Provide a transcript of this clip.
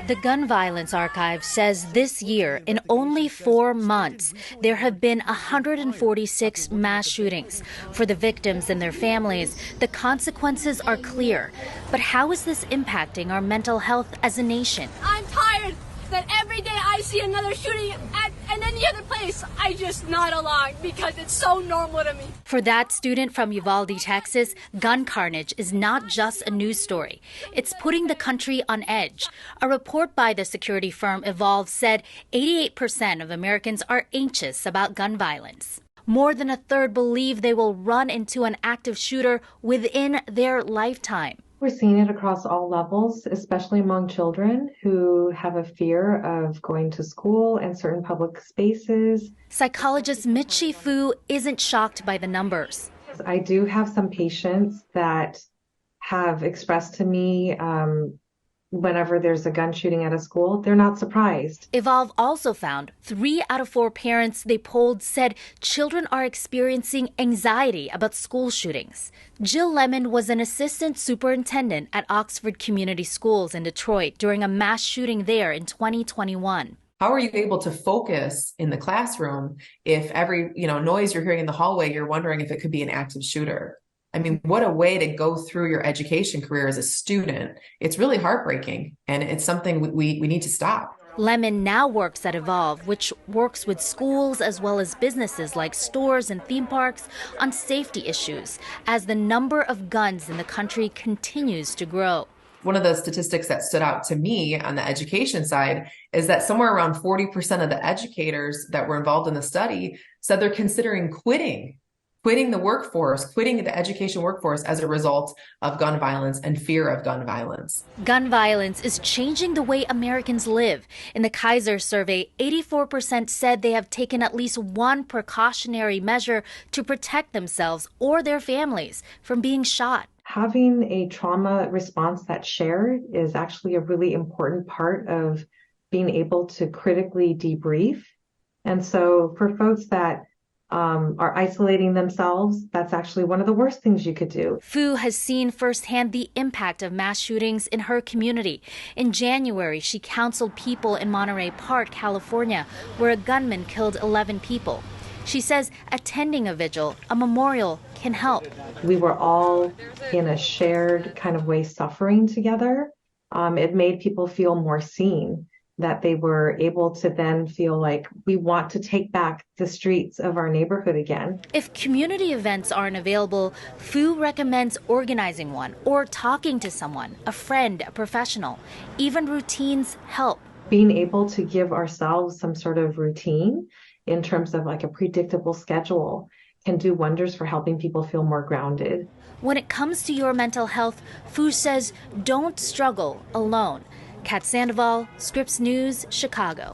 The Gun Violence Archive says this year, in only 4 months, there have been 146 mass shootings. For the victims and their families, the consequences are clear. But how is this impacting our mental health as a nation? I'm tired that every day I see another shooting at any other place. I just nod along because it's so normal to me. For that student from Uvalde, Texas, gun carnage is not just a news story. It's putting the country on edge. A report by the security firm Evolve said 88% of Americans are anxious about gun violence. More than a third believe they will run into an active shooter within their lifetime. We're seeing it across all levels, especially among children who have a fear of going to school and certain public spaces. Psychologist Mitzi Fu isn't shocked by the numbers. I do have some patients that have expressed to me whenever there's a gun shooting at a school, they're not surprised. Evolve also found 3 out of 4 parents they polled said children are experiencing anxiety about school shootings. Jill Lemon was an assistant superintendent at Oxford Community Schools in Detroit during a mass shooting there in 2021. How are you able to focus in the classroom if every noise you're hearing in the hallway, you're wondering if it could be an active shooter? I mean, what a way to go through your education career as a student. It's really heartbreaking, and it's something we need to stop. Lemon now works at Evolve, which works with schools as well as businesses like stores and theme parks on safety issues as the number of guns in the country continues to grow. One of the statistics that stood out to me on the education side is that somewhere around 40% of the educators that were involved in the study said they're considering quitting the workforce, quitting the education workforce as a result of gun violence and fear of gun violence. Gun violence is changing the way Americans live. In the Kaiser survey, 84% said they have taken at least one precautionary measure to protect themselves or their families from being shot. Having a trauma response that's shared is actually a really important part of being able to critically debrief. And so for folks that are isolating themselves, that's actually one of the worst things you could do. Fu has seen firsthand the impact of mass shootings in her community. In January, she counseled people in Monterey Park, California, where a gunman killed 11 people. She says attending a vigil, a memorial, can help. We were all in a shared kind of way suffering together. It made people feel more seen, that they were able to then feel like we want to take back the streets of our neighborhood again. If community events aren't available, Fu recommends organizing one or talking to someone, a friend, a professional. Even routines help. Being able to give ourselves some sort of routine in terms of like a predictable schedule can do wonders for helping people feel more grounded. When it comes to your mental health, Fu says don't struggle alone. Kat Sandoval, Scripps News, Chicago.